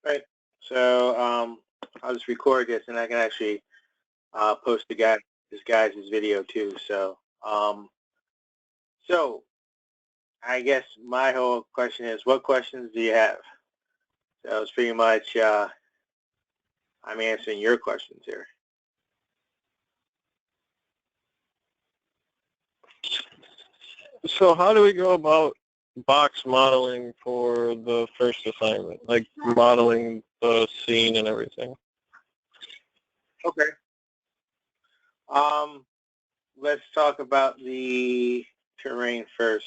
Right. So I'll just record this, and I can actually post this guy's video too. So I guess my whole question is, what questions do you have? So it's pretty much I'm answering your questions here. So how do we go about box modeling for the first assignment, like modeling the scene and everything? Okay. Let's talk about the terrain first,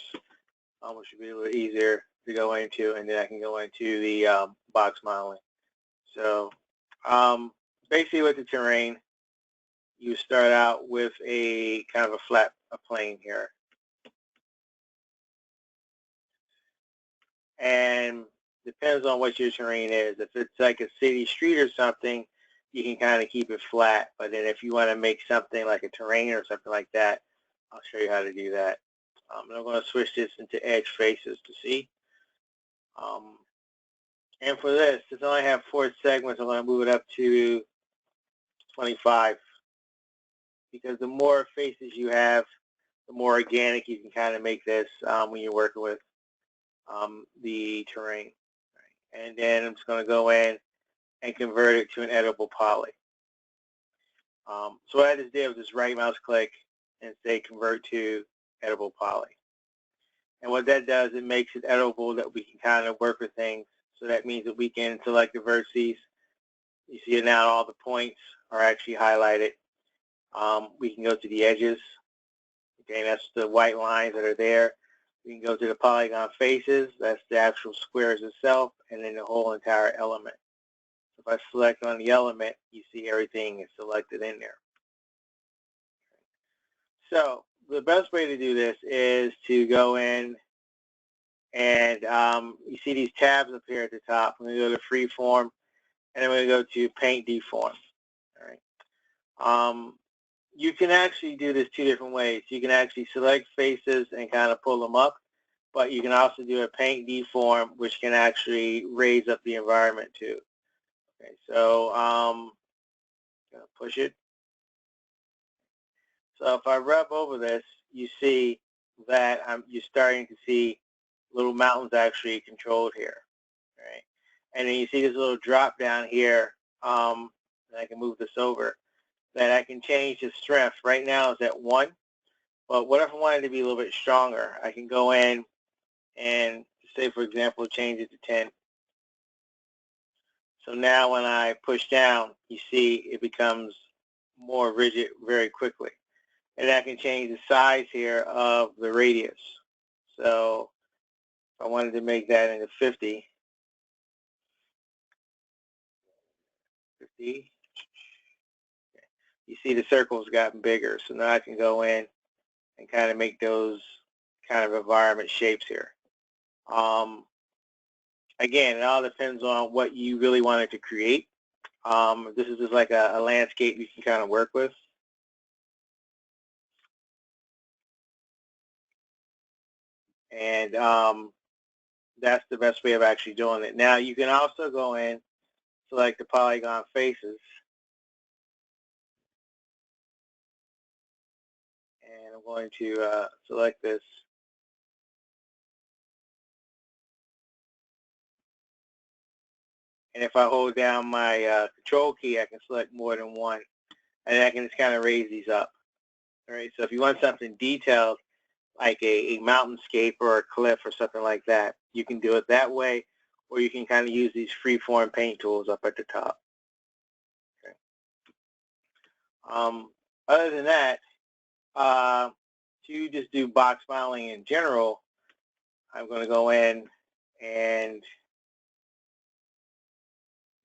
which should be a little easier to go into, and then I can go into the box modeling. So basically with the terrain, you start out with a kind of a plane here. And depends on what your terrain is. If it's like a city street or something, you can kind of keep it flat. But then if you want to make something like a terrain or something like that, I'll show you how to do that. And I'm going to switch this into edge faces to see. And for this, since I only have 4 segments, I'm going to move it up to 25. Because the more faces you have, the more organic you can kind of make this when you're working with the terrain. And then I'm just going to go in and convert it to an editable poly. So what I just did was just right mouse click and say convert to editable poly. And what that does, it makes it editable that we can kind of work with things. So that means that we can select the vertices. You see it now, all the points are actually highlighted. We can go to the edges. Okay, that's the white lines that are there. We can go to the polygon faces. That's the actual squares itself, and then the whole entire element. If I select on the element, you see everything is selected in there. So the best way to do this is to go in and you see these tabs up here at the top. I'm going to go to Freeform, and I'm going to go to Paint Deform. All right. You can actually do this 2 different ways. You can actually select faces and kind of pull them up, but you can also do a Paint Deform, which can actually raise up the environment too. Okay, so gonna push it. So if I rub over this, you see that you're starting to see little mountains actually controlled here, right? And then you see this little drop down here. And I can move this over. That I can change the strength. Right now it's at 1, but what if I wanted to be a little bit stronger? I can go in and say, for example, change it to 10. So now when I push down, you see it becomes more rigid very quickly. And I can change the size here of the radius. So if I wanted to make that into 50, you see the circle's gotten bigger. So now I can go in and kind of make those kind of environment shapes here. Again, it all depends on what you really wanted to create. This is just like a landscape you can kind of work with. And that's the best way of actually doing it. Now you can also go in, select the polygon faces, and I'm going to select this. And if I hold down my control key, I can select more than one, and I can just kind of raise these up. All right. So if you want something detailed, like a mountainscape or a cliff or something like that, you can do it that way, or you can kind of use these freeform paint tools up at the top. Okay. Other than that, to just do box modeling in general, I'm going to go in and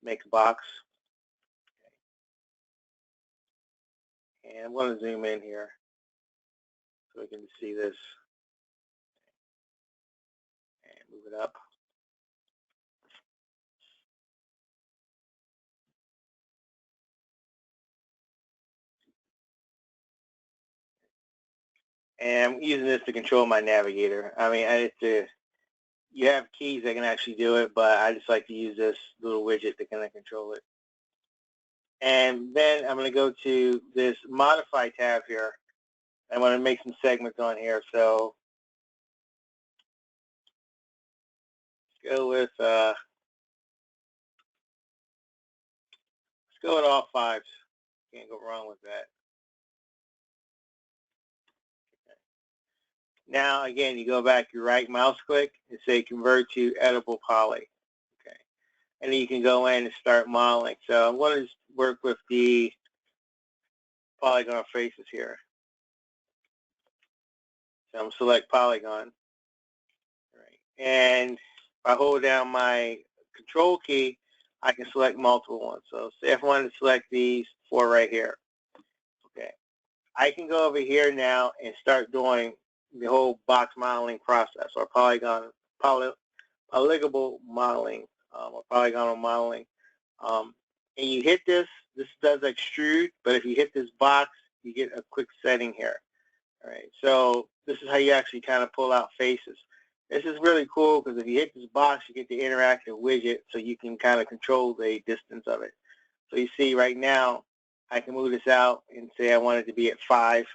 make a box. And I'm going to zoom in here so we can see this. And move it up. And I'm using this to control my navigator. I mean, you have keys that can actually do it, but I just like to use this little widget to kind of control it. And then I'm going to go to this modify tab here. I want to make some segments on here. So let's go with all fives. Can't go wrong with that. Now, again, you go back, you right mouse click and say convert to editable poly. Okay. And then you can go in and start modeling. So I'm going to work with the polygon faces here. So I'm going to select polygon. Right. And if I hold down my control key, I can select multiple ones. So say if I wanted to select these 4 right here. Okay. I can go over here now and start doing the whole box modeling process, or polygable modeling, or polygonal modeling. And you hit this does extrude, but if you hit this box, you get a quick setting here. All right, so this is how you actually kind of pull out faces. This is really cool because if you hit this box, you get the interactive widget, so you can kind of control the distance of it. So you see right now, I can move this out and say I want it to be at 5.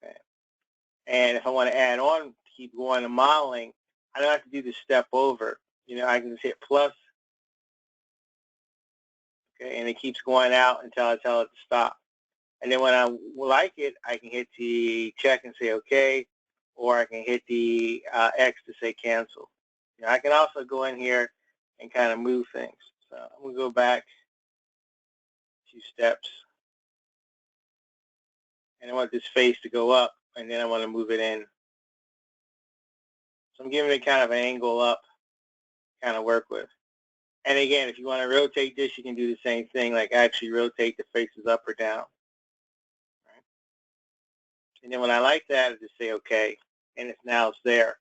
Okay. And if I want to add on, keep going to modeling, I don't have to do the step over. You know, I can just hit plus. Okay, and it keeps going out until I tell it to stop. And then when I like it, I can hit the check and say OK, or I can hit the X to say cancel. You know, I can also go in here and kind of move things. So I'm going to go back 2 steps. And I want this face to go up, and then I want to move it in. So I'm giving it kind of an angle up, kind of work with. And again, if you want to rotate this, you can do the same thing, like actually rotate the faces up or down. Right? And then when I like that, I just say OK, and now it's there.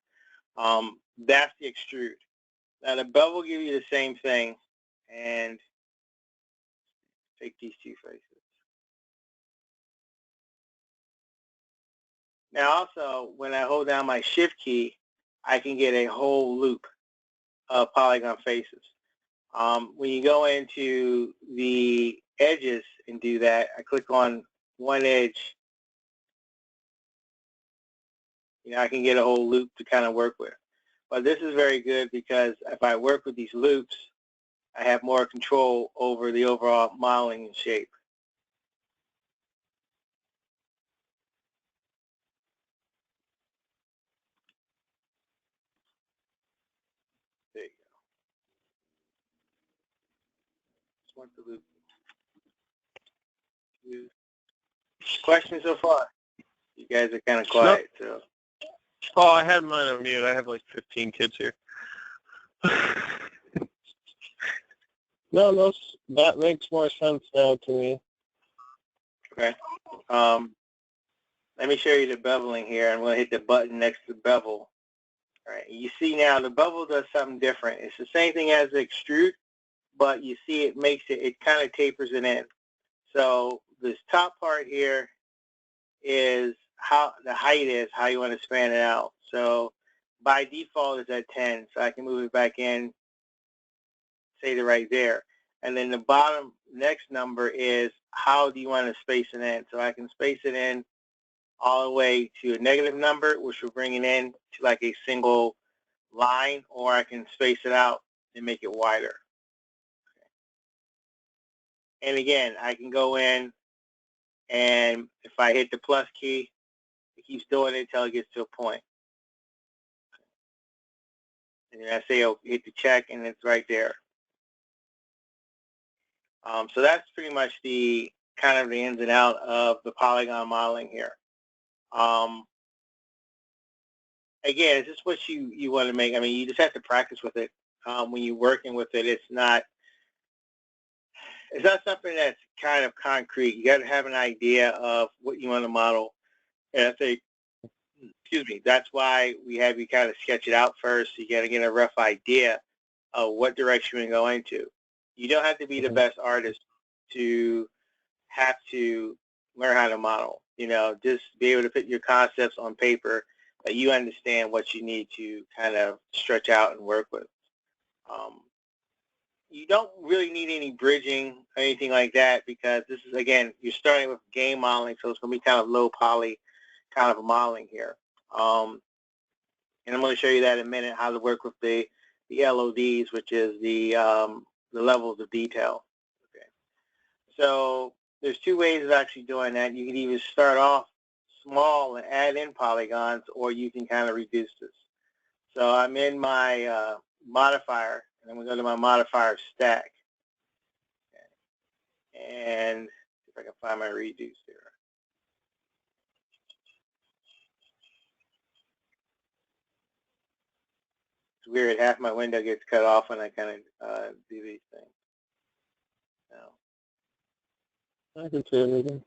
That's the extrude. Now the bevel will give you the same thing, and take these 2 faces. Now also, when I hold down my shift key, I can get a whole loop of polygon faces. When you go into the edges and do that, I click on one edge. You know, I can get a whole loop to kind of work with. But this is very good because if I work with these loops, I have more control over the overall modeling and shape. There you go. Just want the loop. Questions so far? You guys are kind of quiet, so. Oh, I had mine on mute. I have like 15 kids here. No, that makes more sense now to me. Okay. Let me show you the beveling here. I'm going to hit the button next to bevel. All right. You see now the bevel does something different. It's the same thing as the extrude, but you see it kind of tapers it in. So this top part here is how the height is, how you want to span it out. So by default it's at 10, so I can move it back in, say it right there. And then the bottom next number is how do you want to space it in. So I can space it in all the way to a negative number, which will bring it in to like a single line, or I can space it out and make it wider. Okay. And again, I can go in, and if I hit the plus key, it keeps doing it until it gets to a point. And then I say, oh, hit the check, and it's right there. So that's pretty much the kind of the ins and out of the polygon modeling here. Again, it's just what you want to make. I mean, you just have to practice with it. When you're working with it, it's not something that's kind of concrete. You got to have an idea of what you want to model. And I think, excuse me, that's why we have you kind of sketch it out first. You got to get a rough idea of what direction you're going to. You don't have to be the best artist to have to learn how to model. You know, just be able to put your concepts on paper. that you understand what you need to kind of stretch out and work with. You don't really need any bridging or anything like that because this is, again, you're starting with game modeling, so it's going to be kind of low poly kind of a modeling here. And I'm going to show you that in a minute, how to work with the LODs, which is the levels of detail. Okay. So there's two ways of actually doing that. You can either start off small and add in polygons, or you can kind of reduce this. So I'm in my modifier, and I'm going to go to my modifier stack. Okay. And if I can find my reduce here. It's weird, half my window gets cut off when I kind of do these things. No. I can see everything.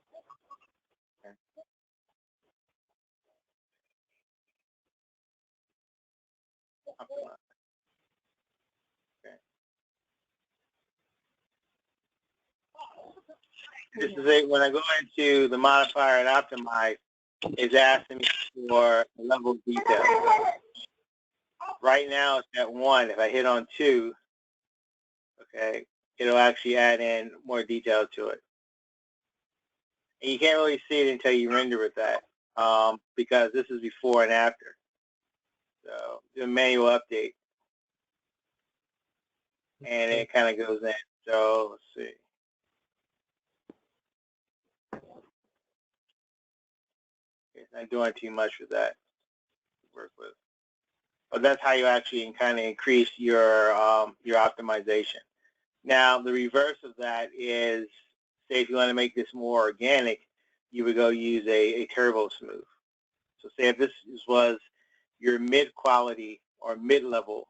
Okay. This is it. When I go into the modifier and optimize, it's asking me for a level of detail. Right now it's at 1. If I hit on 2, okay, it'll actually add in more detail to it. And you can't really see it until you render with that, because this is before and after. So do a manual update, and it kind of goes in. So let's see. It's not doing too much with that to work with. But that's how you actually kind of increase your optimization. Now, the reverse of that is, say if you want to make this more organic, you would go use a turbo smooth. So say if this was your mid-quality or mid-level,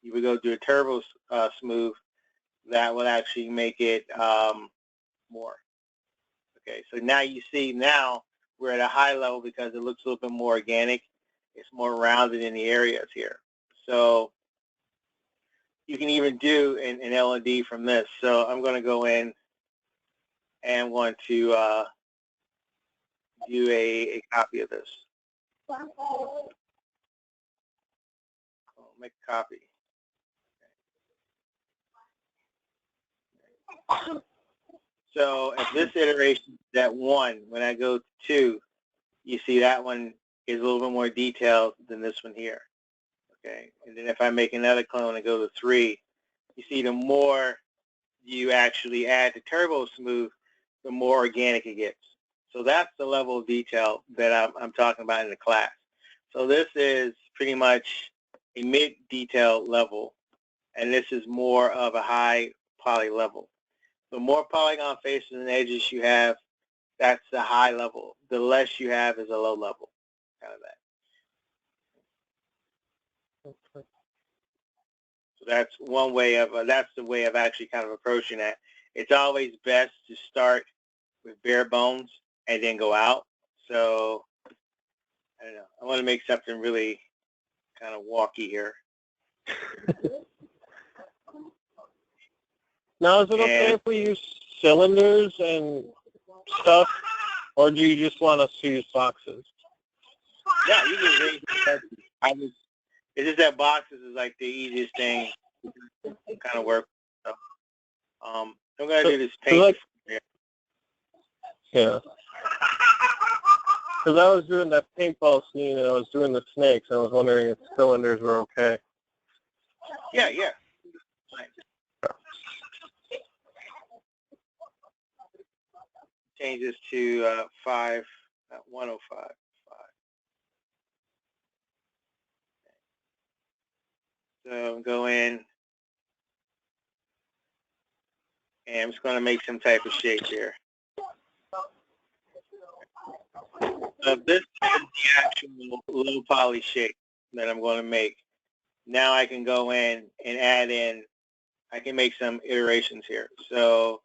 you would go do a turbo smooth. That would actually make it more. Okay, so now you see, now we're at a high level because it looks a little bit more organic. It's more rounded in the areas here. So you can even do an LED from this. So I'm going to go in and want to do a copy of this. I'll make a copy. So if this iteration is at 1, when I go to 2, you see that one is a little bit more detailed than this one here. Okay, and then if I make another clone and go to 3, you see the more you actually add to Turbo Smooth, the more organic it gets. So that's the level of detail that I'm talking about in the class. So this is pretty much a mid-detail level, and this is more of a high poly level. The more polygon faces and edges you have, that's the high level. The less you have is a low level, kind of that. Okay. So that's one way of, that's the way of actually kind of approaching that. It's always best to start with bare bones and then go out. So, I don't know. I want to make something really kind of walky here. Now, is it okay if we use cylinders and stuff, or do you just want us to use boxes? Yeah, you can raise it. It's just that boxes is like the easiest thing to kind of work with. So, I'm going to do this paint. Like, yeah. Because I was doing that paintball scene and I was doing the snakes. I was wondering if cylinders were okay. Yeah, yeah. Fine. Change this to 5, 105. So go in, and I'm just going to make some type of shape here. So this is the actual low poly shape that I'm going to make. Now I can go in and add in, I can make some iterations here. So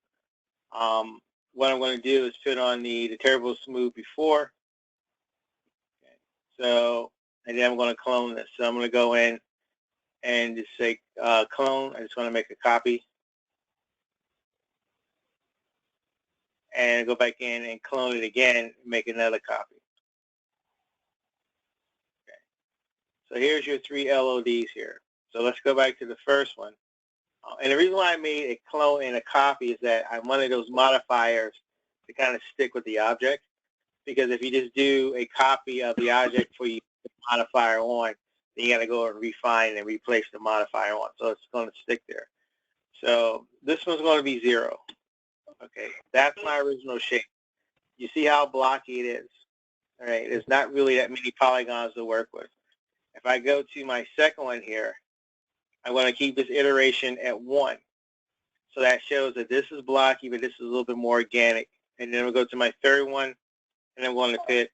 what I'm going to do is put on the Turbo Smooth before. Okay. So, and then I'm going to clone this. So I'm going to go in and just say clone. I just want to make a copy. And go back in and clone it again and make another copy. Okay. So here's your 3 LODs here. So let's go back to the first one. And the reason why I made a clone and a copy is that I wanted those modifiers to kind of stick with the object. Because if you just do a copy of the object before you put the modifier on, then you got to go and refine and replace the modifier on. So it's going to stick there. So this one's going to be 0. Okay, that's my original shape. You see how blocky it is. All right, there's not really that many polygons to work with. If I go to my second one here, I'm going to keep this iteration at 1. So that shows that this is blocky, but this is a little bit more organic. And then we'll go to my third one, and I'm going to put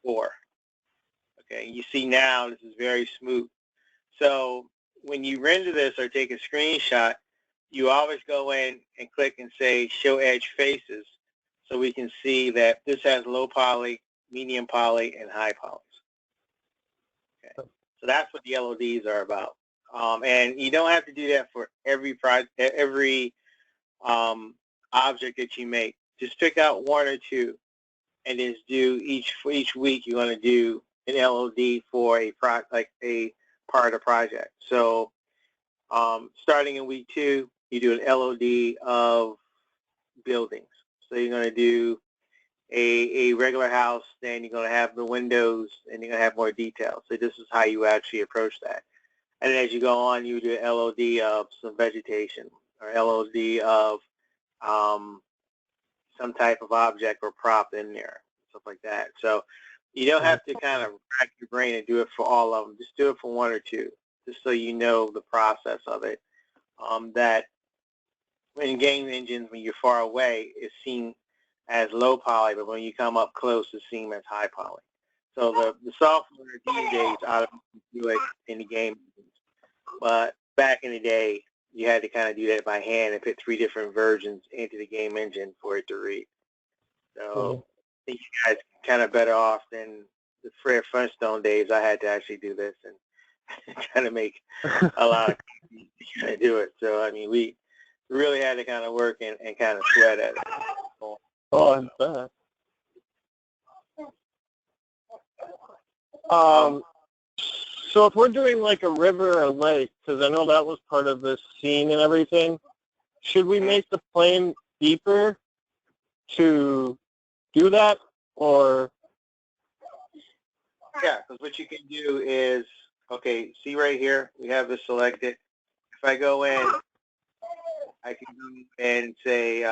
4. Okay, you see now this is very smooth. So when you render this or take a screenshot, you always go in and click and say show edge faces, so we can see that this has low poly, medium poly, and high polys. Okay, so that's what the LODs are about. And you don't have to do that for every project, every object that you make. Just pick out 1 or 2, and just do for each week you're going to do an LOD for a part of the project. So starting in week 2, you do an LOD of buildings. So you're going to do a regular house, then you're going to have the windows, and you're going to have more details. So this is how you actually approach that. And then as you go on, you do an LOD of some vegetation, or LOD of some type of object or prop in there, stuff like that. So you don't have to kind of rack your brain and do it for all of them. Just do it for 1 or 2, just so you know the process of it. That in game engines, when you're far away, it's seen as low poly, but when you come up close, it's seen as high poly. So the software these days automatically do it in the game engines. But back in the day, you had to kind of do that by hand and put 3 different versions into the game engine for it to read. So I think you guys are kind of better off than the Fred Flintstone days. I had to actually do this and kind of make a lot of copies to kind of do it. So, I mean, we really had to kind of work and kind of sweat at it. Oh, I bet. So if we're doing like a river or lake, because I know that was part of this scene and everything, should we make the plane deeper to do that, or? Yeah, because what you can do is, okay, see right here, we have this selected. If I go in, I can go and say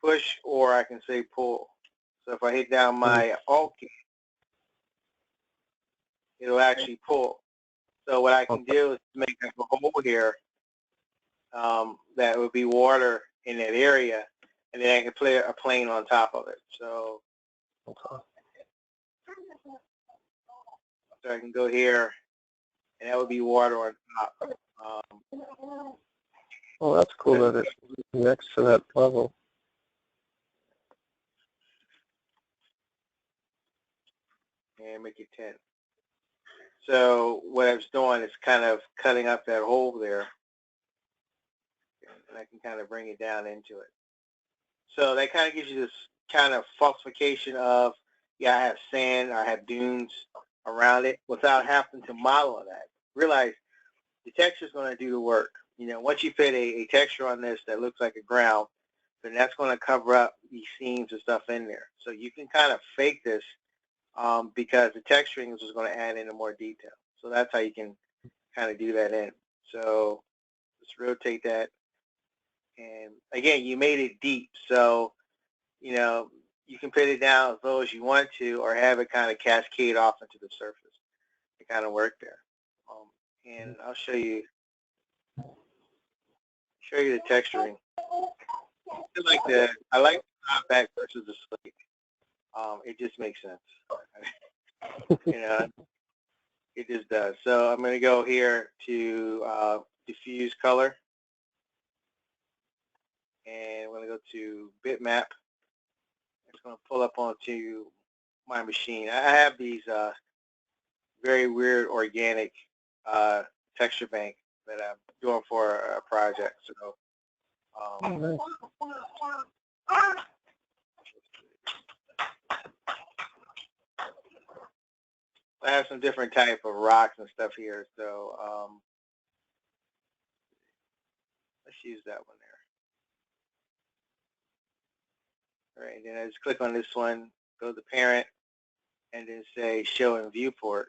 push, or I can say pull. So if I hit down my Alt key, it'll actually pull. So what I can do is make a hole here that would be water in that area, and then I can play a plane on top of it. So, so I can go here, and that would be water on top. Oh, that's cool that it's next to that level. And make it 10. So what I was doing is kind of cutting up that hole there, and I can kind of bring it down into it. So that kind of gives you this kind of falsification of, yeah, I have sand, or I have dunes around it, without having to model that. Realize the texture is going to do the work. You know, once you put a texture on this that looks like a ground, then that's going to cover up these seams and stuff in there. So you can kind of fake this because the texturing is just going to add in more detail. So that's how you can kind of do that in. So let's rotate that. And again, you made it deep. So, you know, you can put it down as low as you want to, or have it kind of cascade off into the surface. It kind of work there. And I'll show you the texturing. I like the compact versus the sleek. It just makes sense. You know, it just does. So I'm going to go here to diffuse color, and we're going to go to bitmap. It's going to pull up onto my machine. I have these very weird organic texture bank that I'm doing for a project. So I have some different type of rocks and stuff here, so let's use that one there. All right, then I just click on this one, go to parent, and then say show in viewport.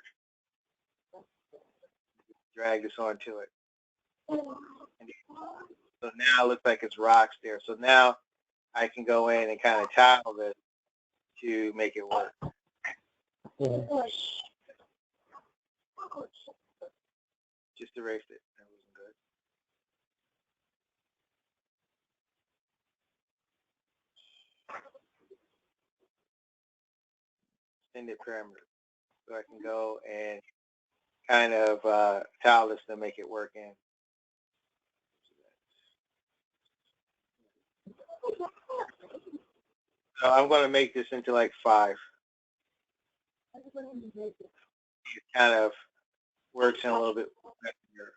Drag this onto it. So now it looks like it's rocks there. So now I can go in and kind of tile this to make it work. Just erased it. That wasn't good. Extended parameter. So I can go and kind of tile this to make it work in. So I'm going to make this into like 5. It kind of works in a little bit better.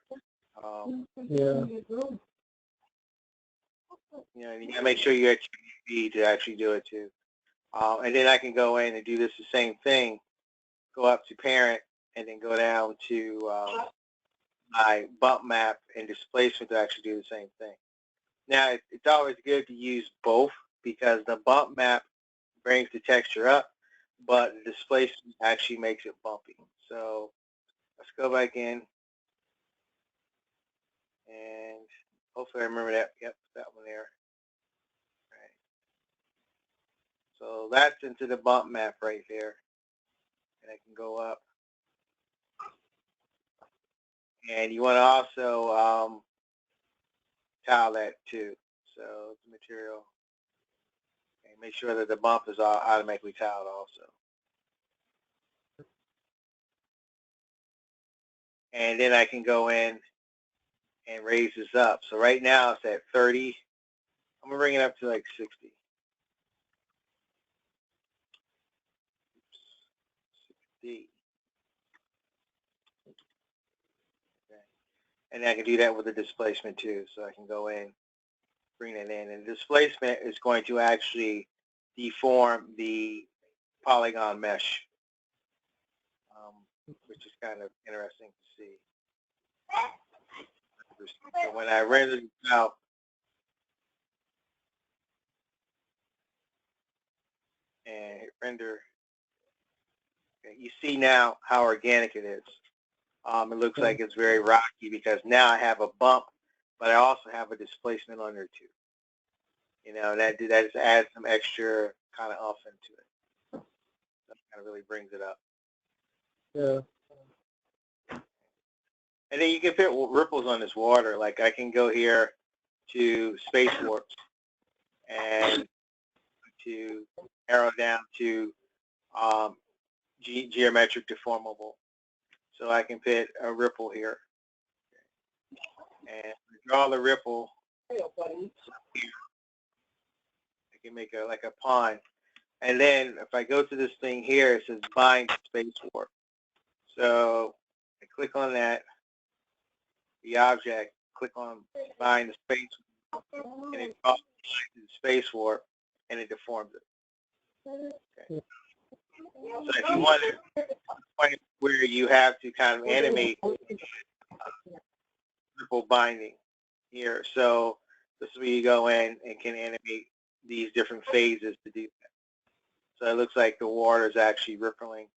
You know, you gotta make sure you actually need to actually do it too. And then I can go in and do this the same thing. Go up to parent and then go down to my bump map and displacement to actually do the same thing. Now, it's always good to use both because the bump map brings the texture up, but the displacement actually makes it bumpy. So let's go back in and hopefully I remember that. Yep, that one there. All right. So that's into the bump map right there. And I can go up. And you want to also tile that too. So the material. Okay, make sure that the bump is automatically tiled also. And then I can go in and raise this up. So right now it's at 30. I'm going to bring it up to like 60. 60. Okay. And I can do that with the displacement too. So I can go in, bring that in. And the displacement is going to actually deform the polygon mesh, which is kind of interesting to see. So when I render it out, and hit render, okay, you see now how organic it is. It looks like it's very rocky because now I have a bump, but I also have a displacement on there too. You know, that just adds some extra kind of oomph into it. That kind of really brings it up. Yeah. And then you can put ripples on this water. Like I can go here to space warps and to arrow down to geometric deformable. So I can put a ripple here and draw the ripple here. I can make like a pond. And then if I go to this thing here, it says bind space warp. So I click on that, the object, click on bind the space warp, and it draws the space warp, and it deforms it. Okay. So if you want to point where you have to kind of animate ripple binding here, so this is where you go in and can animate these different phases to do that. So it looks like the water is actually rippling.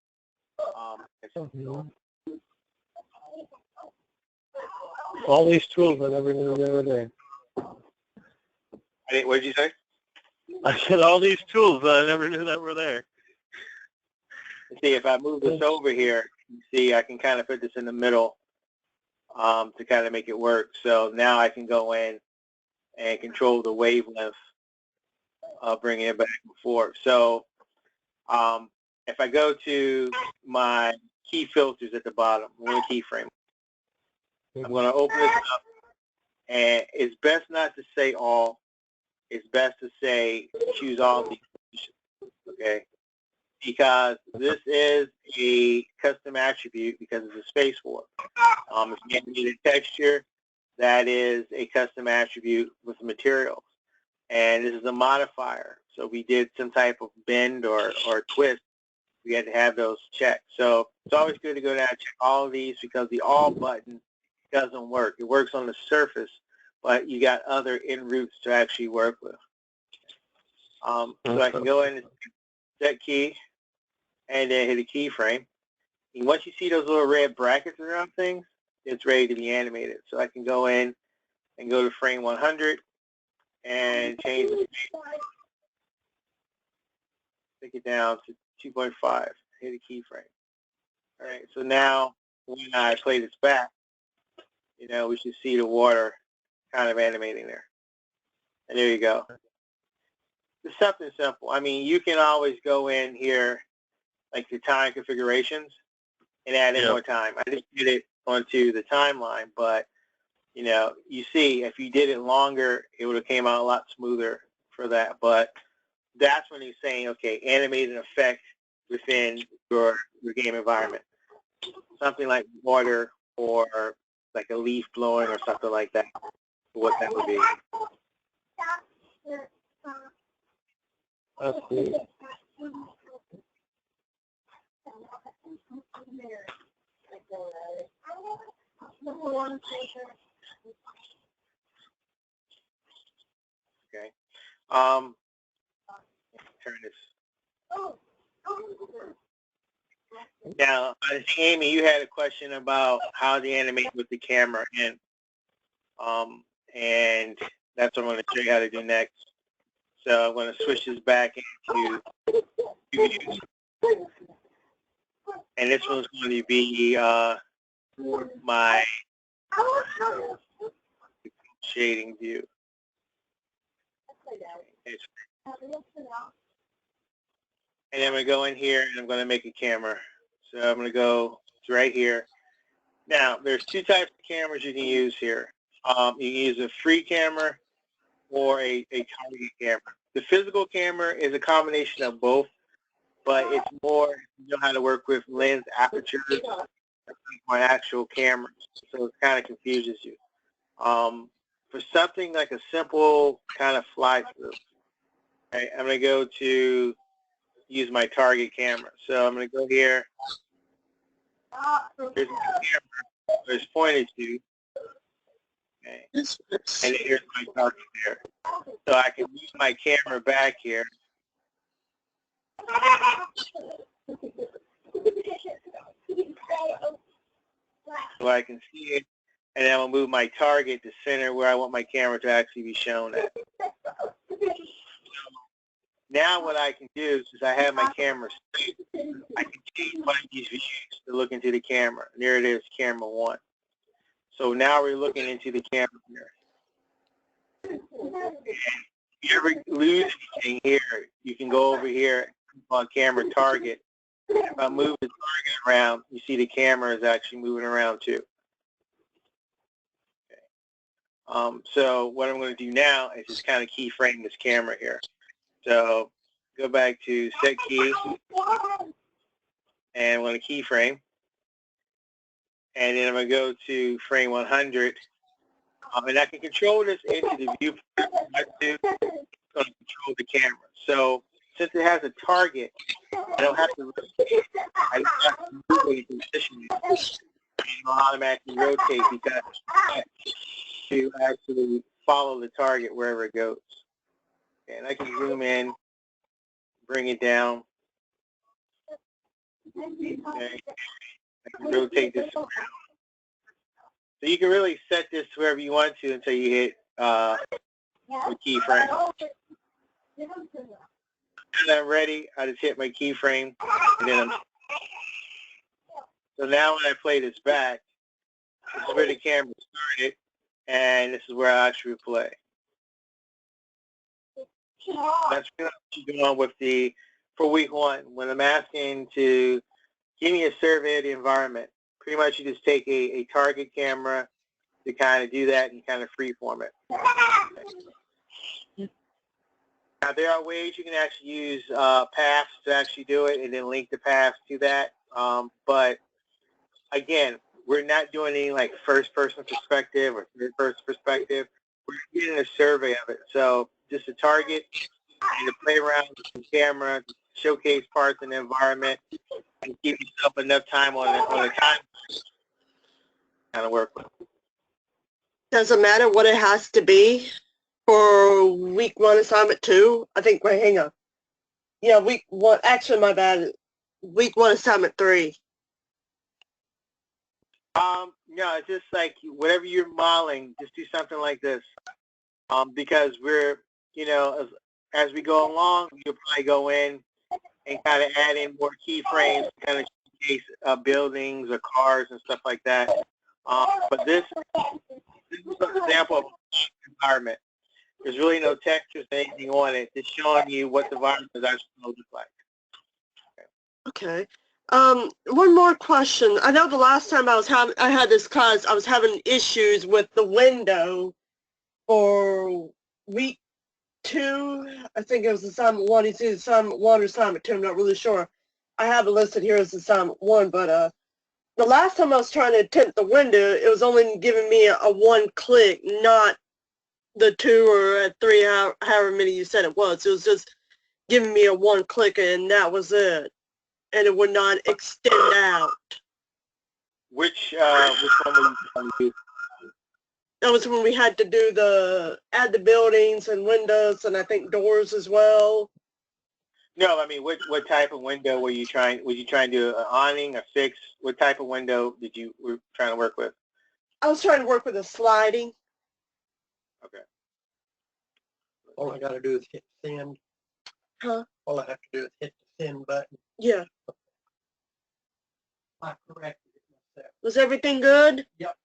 All these tools I never knew they were there. What did you say? I said all these tools that I never knew that were there. See, if I move this over here, you see I can kind of put this in the middle to kind of make it work. So now I can go in and control the wavelength, bringing it back and forth. So if I go to my key filters at the bottom, one keyframe, I'm going to open this up, and it's best not to say all. It's best to say choose all these positions, okay? Because this is a custom attribute because it's a space warp. If you need a texture, that is a custom attribute with materials. And this is a modifier. So we did some type of bend or twist we had to have those checked. So it's always good to go down and check all of these because the all button doesn't work. It works on the surface, but you got other in routes to actually work with. So I can go in and set key and then hit a keyframe. And once you see those little red brackets around things, it's ready to be animated. So I can go in and go to frame 100 and change the take it down to 2.5, hit a keyframe. All right, so now when I play this back, you know, we should see the water kind of animating there. And there you go. It's something simple. I mean, you can always go in here, like the time configurations, and add in more time. I just did it onto the timeline, but, you know, you see, if you did it longer, it would have came out a lot smoother for that. But that's when he's saying, okay, animate an effect within your game environment. Something like water or like a leaf blowing or something like that, what that would be. That's cool. Okay. Turn this. Now, I think, Amy, you had a question about how to animate with the camera in. And that's what I'm going to show you how to do next. So I'm going to switch this back into views. And this one's going to be my shading view. And I'm going to go in here and I'm going to make a camera. So I'm going to go to right here. Now, there's two types of cameras you can use here. You can use a free camera or a target camera. The physical camera is a combination of both, but it's more, you know how to work with lens apertures on actual cameras, so it kind of confuses you. For something like a simple kind of fly-through, right, I'm going to go to use my target camera. So I'm going to go here. Here's my camera where it's pointed to. Okay. And here's my target there. So I can use my camera back here. So I can see it, and then I'll move my target to center where I want my camera to actually be shown at. Now what I can do is I have my camera straight, I can change one of these views to look into the camera. There it is, camera 1. So now we're looking into the camera here. And if you ever lose anything here, you can go over here on camera target. If I move the target around, you see the camera is actually moving around too. Okay. So what I'm going to do now is just kind of keyframe this camera here. So go back to set key, and I'm going to keyframe. And then I'm going to go to frame 100. And I can control this into the viewport. I'm going to control the camera. So since it has a target, I don't have to rotate. I just have to move it and position it. And it'll automatically rotate because to actually follow the target wherever it goes. Okay, and I can zoom in, bring it down. Okay. I can rotate this around. So you can really set this wherever you want to until you hit the keyframe. When I'm ready, I just hit my keyframe, and then so now when I play this back, this is where the camera started, and this is where I actually play. That's what you're doing with for week 1. When I'm asking to give me a survey of the environment, pretty much you just take a target camera to kind of do that and kind of freeform it. Now, there are ways you can actually use paths to actually do it and then link the paths to that. But, again, we're not doing any like first-person perspective or third-person perspective. We're getting a survey of it. So just a target and to play around with the camera, showcase parts in the environment, and give yourself enough time on the time kind of work with. Doesn't matter what it has to be for week 1 assignment 2. I think, wait, hang on. Yeah, week 1, actually my bad. Week 1 assignment 3. No, it's just like whatever you're modeling, just do something like this. Because we're, you know, as we go along, you'll probably go in and kind of add in more keyframes, kind of showcase buildings or cars and stuff like that. But this is an example of environment. There's really no textures or anything on it. It's showing you what the environment is actually going to look like. Okay. One more question. I know the last time I had this class, I was having issues with the window for week 2. I think it was assignment 1. It's either assignment 1 or assignment 2. I'm not really sure. I have it listed here as assignment 1, but the last time I was trying to attempt the window, it was only giving me a 1 click, not the 2 or 3, however many you said it was. It was just giving me a 1 click, and that was it. And it would not extend out. Which one were you trying to do? That was when we had to do add the buildings and windows and I think doors as well. No, I mean, what type of window were you trying? Was you trying to do an awning, a fix? What type of window were trying to work with? I was trying to work with a sliding. Okay. All I got to do is hit send. Huh? All I have to do is hit the send button. Yeah. I corrected it myself. Was everything good? Yep.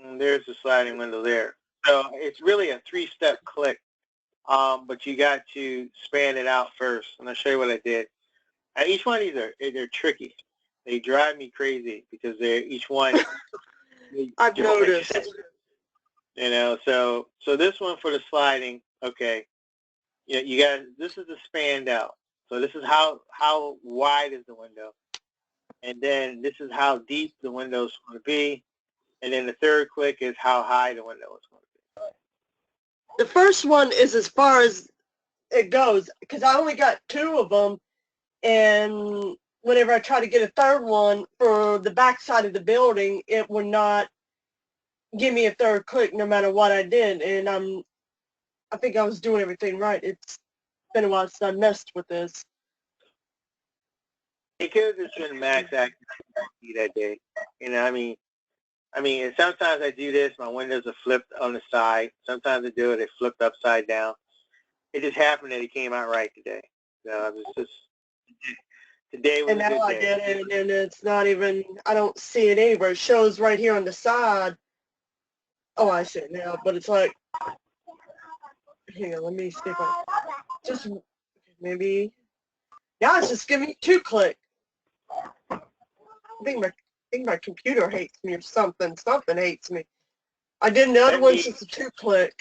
And there's the sliding window there. So it's really a 3-step click, but you got to span it out first. And I'll show you what I did. And each one of these they're tricky. They drive me crazy because each one. I've noticed. You know, so this one for the sliding, okay. You got, this is the spanned out. So this is how wide is the window. And then this is how deep the window is going to be. And then the third click is how high the window is going to be. The first one is as far as it goes, because I only got 2 of them, and whenever I try to get a third one for the back side of the building, it would not give me a third click no matter what I did, and I think I was doing everything right. It's been a while since I messed with this. It could have just been max accuracy that day. You know, I mean, and sometimes I do this, my windows are flipped on the side. Sometimes I do it, they flipped upside down. It just happened that it came out right today. So it's just, today was a good day. And now I get it, and it's not even, I don't see it anywhere. It shows right here on the side. Oh, I see it now, but it's like, hang on, let me see if I, just maybe, yeah, it's just giving me 2 click. I think my computer hates me or something. Something hates me. I did another one just a 2 click.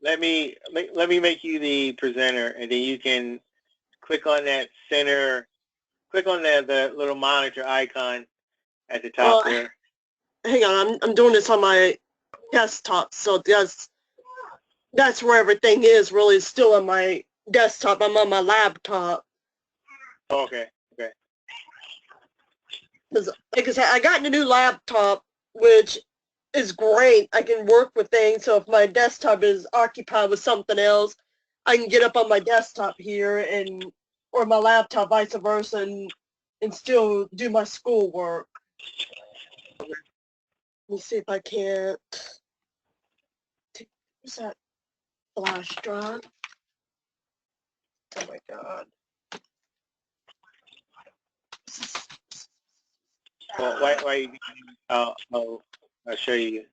Let me make you the presenter, and then you can click on that center, click on the little monitor icon at the top there. Hang on, I'm doing this on my desktop, so that's where everything is really still on my desktop. I'm on my laptop. Oh, okay. Because, like I said, I got a new laptop, which is great. I can work with things, so if my desktop is occupied with something else, I can get up on my desktop here or my laptop, vice versa, and still do my schoolwork. Let me see if I can't. What's that flash drive? Oh my God. Well, why I'll show you.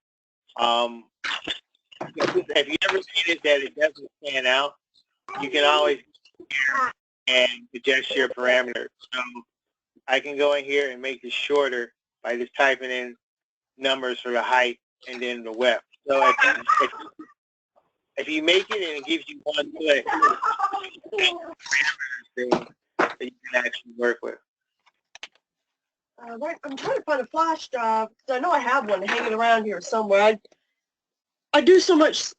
If you ever seen it that it doesn't stand out, you can always go here and adjust your parameters. So I can go in here and make it shorter by just typing in numbers for the height and then the width. So if you make it and it gives you 1 click, that you can actually work with. Right, I'm trying to find a flash drive because I know I have one hanging around here somewhere. I do so much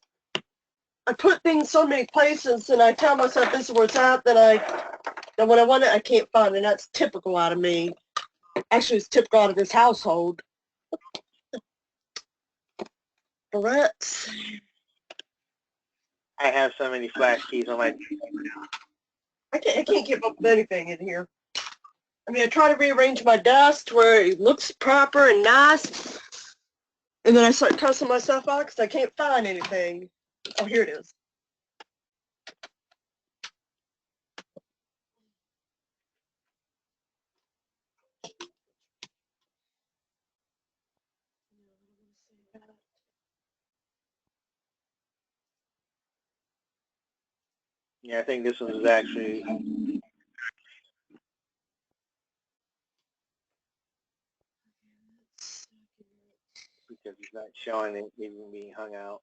I put things so many places, and I tell myself this is where it's at, then when I want it, I can't find it. That's typical out of me. Actually, it's typical out of this household. Barrettes. I have so many flash keys on my. I can't keep up with anything in here. I mean, I try to rearrange my desk to where it looks proper and nice, and then I start cussing myself out because I can't find anything. Oh, here it is. Yeah, I think this one is actually. Because he's not showing it even being hung out.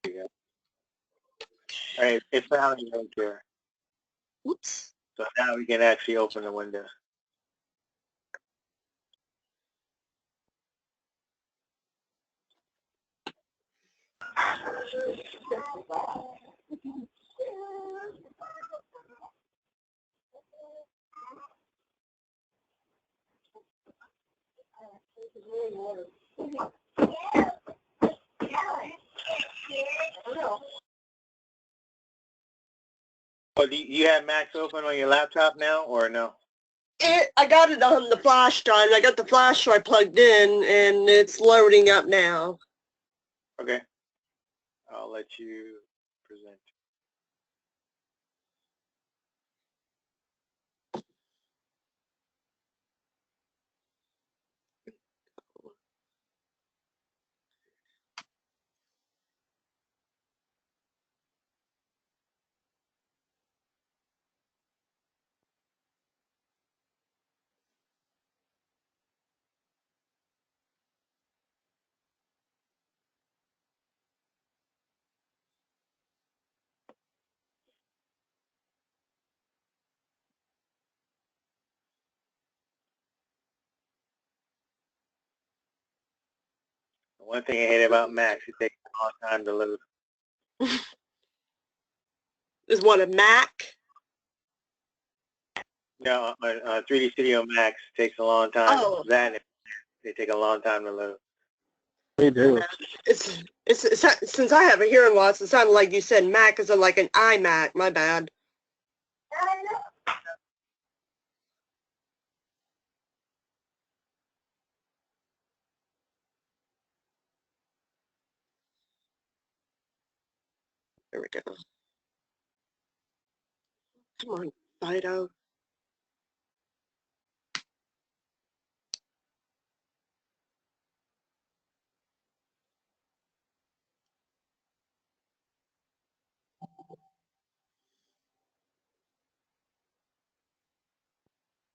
There you go. All right, it's found right there. Oops. So now we can actually open the window. Oh, do you have Max open on your laptop now, or no? I got it on the flash drive. I got the flash drive plugged in, and it's loading up now. Okay. I'll let you present. One thing I hate about Max, it takes a long time to load. Is what, a Mac? No, 3D Studio Max takes a long time. Oh. That they take a long time to load. We do. It's since I have a hearing loss, it sounded like you said Mac is like an iMac. My bad. There we go. Come on, Fido.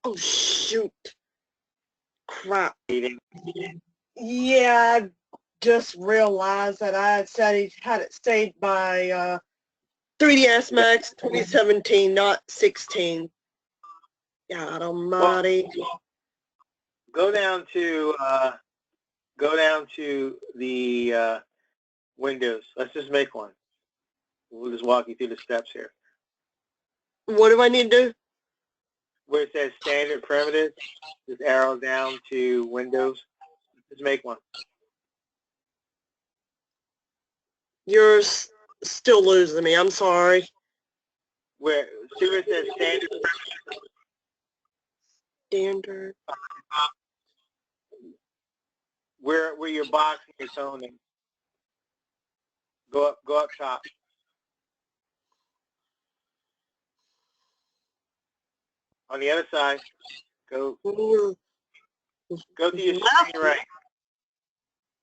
Oh, shoot. Crap. Yeah, I just realized that I had it saved by 3ds Max 2017, not 16. God almighty. Go down to the Windows. Let's just make one. We'll just walk you through the steps here. What do I need to do? Where it says standard primitives, just arrow down to Windows. Just make one. You're still losing me. I'm sorry. Where see where it says standard primitives? Standard. Where your box and your toning. Go up top. On the other side, go to your screen right,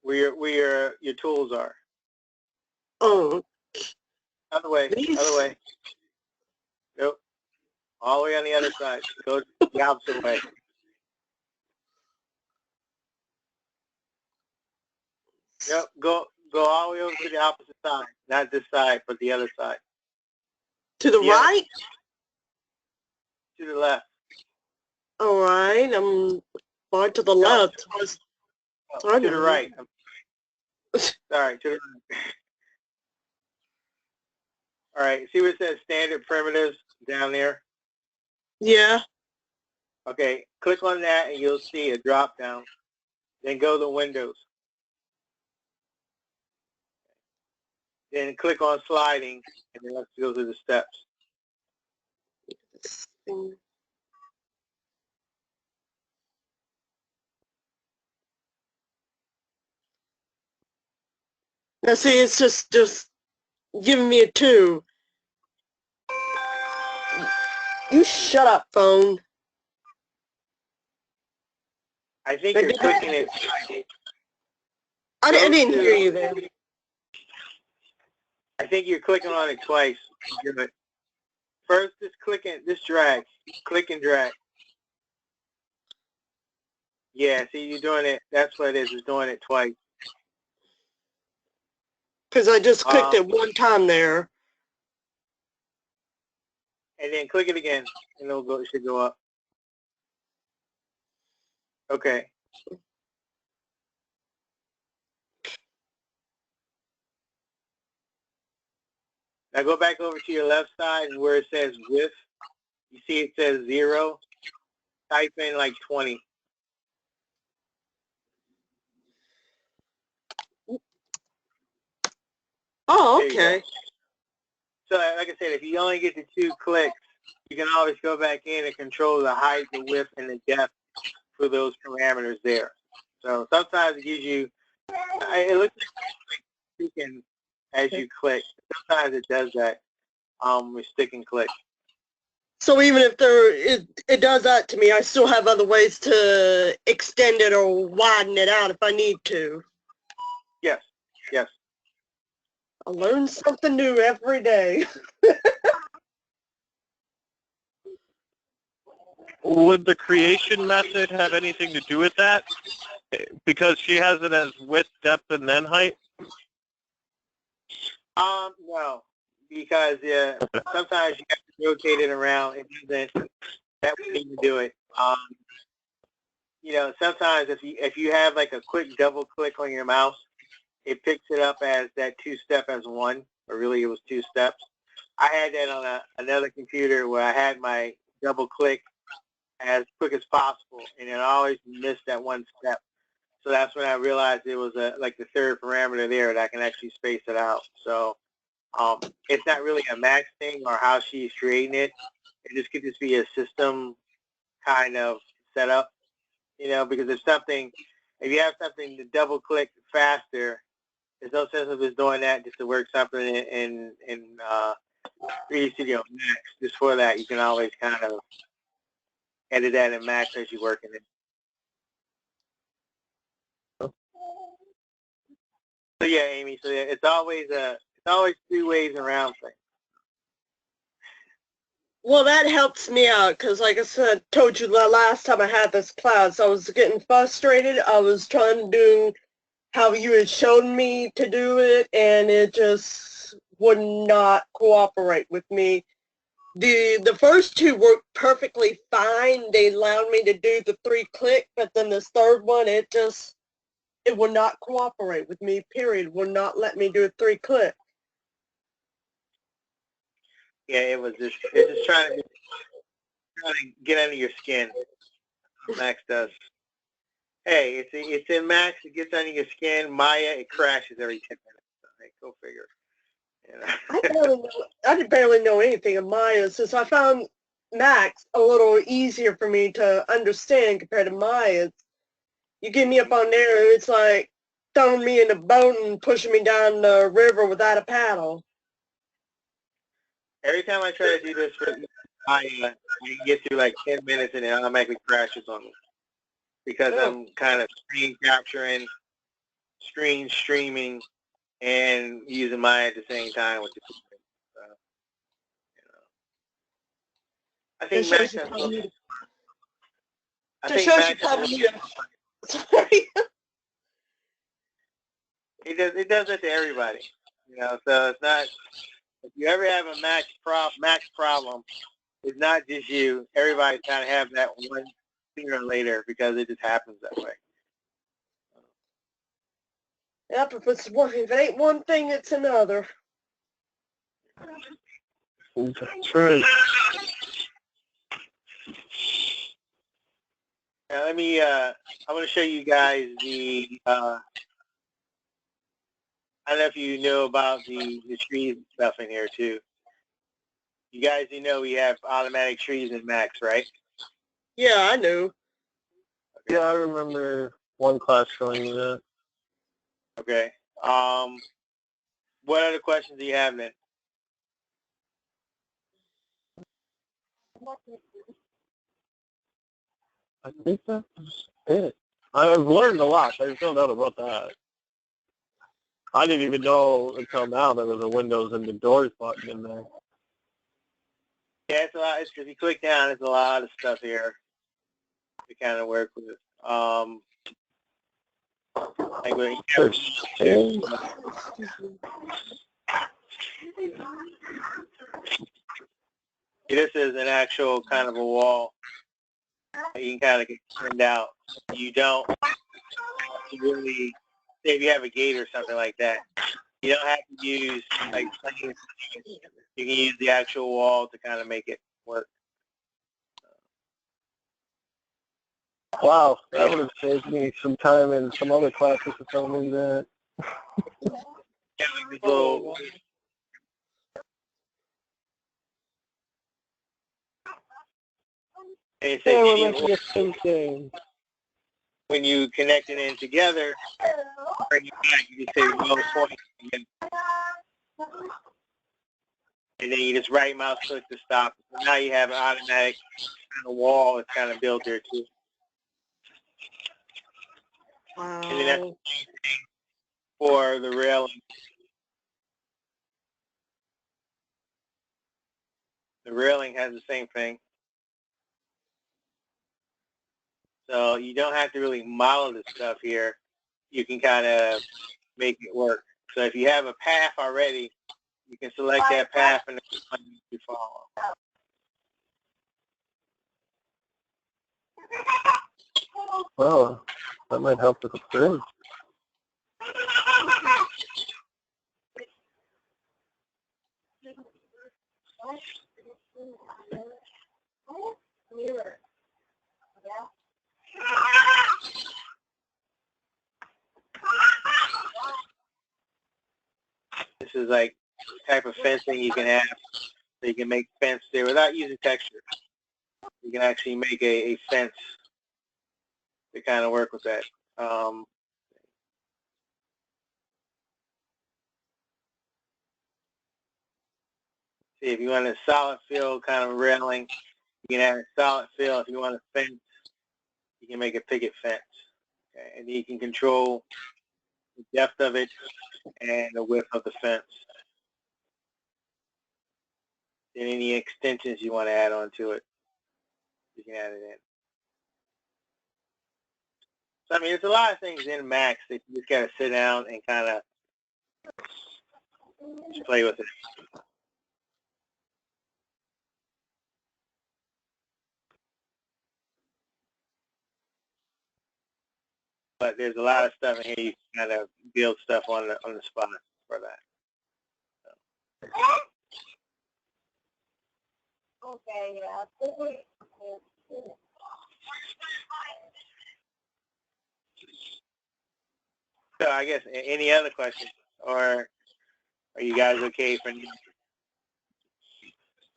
where your tools are. Oh. Other way. Nope. All the way on the other side. Go the opposite way. Yep, go all the way over to the opposite side. Not this side, but the other side. To the Yeah. right? To the left. All right, I'm far to the left. To the right. Sorry, to the right. All right, see where it says standard primitives down there? Yeah. Okay, click on that and you'll see a drop down. Then go to Windows. Then click on sliding, and then let's go through the steps. Now see, it's just giving me a 2. You shut up, phone. I think you're clicking it. I didn't hear you there. I think you're clicking on it twice. Good. First, just drag. Click and drag. Yeah, see, you're doing it. That's what it is. It's doing it twice. Because I just clicked it one time there. And then click it again, and it should go up. Okay. Now go back over to your left side, and where it says width, you see it says 0. Type in like 20. Oh, okay. So like I said, if you only get the 2 clicks, you can always go back in and control the height, the width, and the depth for those parameters there. So sometimes it gives you, it looks like speaking as you click. Sometimes it does that with stick and click. So even if it does that to me, I still have other ways to extend it or widen it out if I need to. Yes, yes. I learn something new every day. Would the creation method have anything to do with that? Because she has it as width, depth, and then height? No, because sometimes you have to rotate it around. It doesn't. That would need to do it. You know, sometimes if you have like a quick double click on your mouse, it picks it up as that 2-step as one, or really it was 2 steps. I had that on another computer where I had my double click as quick as possible, and I always missed that 1 step. So that's when I realized it was like the 3rd parameter there that I can actually space it out. So it's not really a Max thing or how she's creating it. It just could just be a system kind of setup, you know, because if you have something to double click faster, there's no sense of just doing that just to work something in 3D Studio Max. Just for that, you can always kind of edit that in Max as you're working it. So yeah, Amy. So yeah, it's always 3 ways around things. Well, that helps me out because, like I said, told you the last time I had this class, I was getting frustrated. I was trying to do how you had shown me to do it, and it just would not cooperate with me. The first 2 worked perfectly fine. They allowed me to do the 3 click, but then this 3rd one, it would not cooperate with me, period. Would not let me do a 3 click. Yeah, it's just trying to get under your skin. Max does. Hey, it's in Max. It gets under your skin. Maya, it crashes every 10 minutes. So, hey, go figure. You know? I barely know anything of Maya, since I found Max a little easier for me to understand compared to Maya. You get me up on there, it's like throwing me in a boat and pushing me down the river without a paddle. Every time I try to do this for Maya, I get through like 10 minutes and it automatically crashes on me because I'm kind of screen capturing, screen streaming, and using Maya at the same time, which is I think Max has Sorry. it does it to everybody. You know, so it's not, if you ever have a Mac problem, it's not just you. Everybody kind of have that one sooner or later because it just happens that way. Yep, if it ain't one thing, it's another. That's right. Now let me, I'm going to show you guys the, I don't know if you know about the trees and stuff in here too. You guys, you know we have automatic trees in Macs, right? Yeah, I know. Yeah, I remember one class showing me that. Okay. What other questions do you have then? I think that's it. I've learned a lot. There's no doubt about that. I didn't even know until now there was a Windows and the Doors button in there. Yeah, it's a lot. If you click down, there's a lot of stuff here to kind of work with. Like when this is an actual kind of a wall that you can kind of get trimmed out. You don't really, say if you have a gate or something like that, you don't have to use like planes. You can use the actual wall to kind of make it work. Wow, that would have saved me some time in some other classes to tell me that. Yeah, like this little, and it says Yeah, we're sheet making the same thing. when you connect it in together, bring it back, you just say remote point, and then you just right mouse click to stop. So now you have an automatic kind of wall that's kind of built there too. Wow. And then that's the same thing for the railing. The railing has the same thing. So you don't have to really model this stuff here. You can kind of make it work. So if you have a path already, you can select that path and you follow. Well, that might help with the bridge. This is like the type of fencing you can have. So you can make fence there without using texture. You can actually make a fence to kind of work with that. See, if you want a solid fill kind of railing, you can add a solid fill. If you want a fence, you can make a picket fence. Okay? And you can control the depth of it and the width of the fence. And any extensions you want to add onto it, you can add it in. So, I mean, there's a lot of things in Max that you just got to sit down and kind of just play with it. But there's a lot of stuff in here you can kind of build stuff on the spot for that. Okay, yeah. So I guess any other questions, or are you guys okay for now?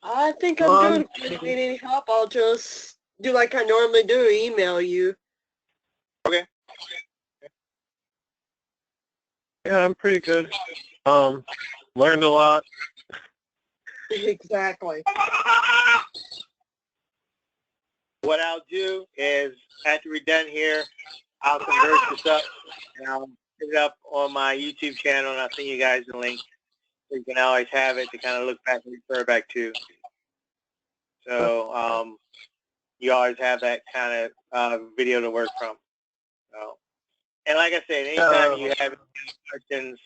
I think I'm good. If you need any help, I'll just do like I normally do, email you. Okay. Yeah, I'm pretty good. Learned a lot. Exactly. What I'll do is, after we're done here, I'll convert this up, and I'll put it up on my YouTube channel, and I'll send you guys the link. So you can always have it to kind of look back and refer back to. So you always have that kind of video to work from. So And like I said, anytime you have any questions,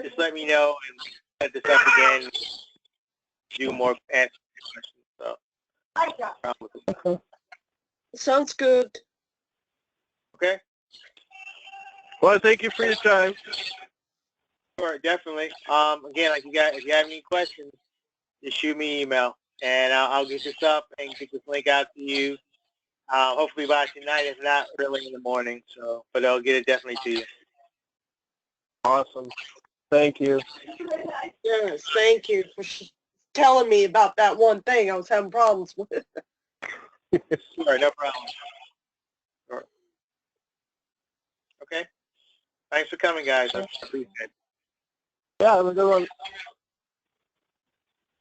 just let me know and set this up again. Do more answer questions. So, Okay. Sounds good. okay. Well, thank you for your time. Sure, definitely. Again, like if you have any questions, just shoot me an email, and I'll get this up and get this link out to you. Hopefully by tonight, if not early in the morning. So, but I'll get it definitely to you. Awesome. Thank you. Yes, thank you for telling me about that one thing I was having problems with. Sure, no problem. Sure. Okay. Thanks for coming, guys. I appreciate it. Yeah, have a good one.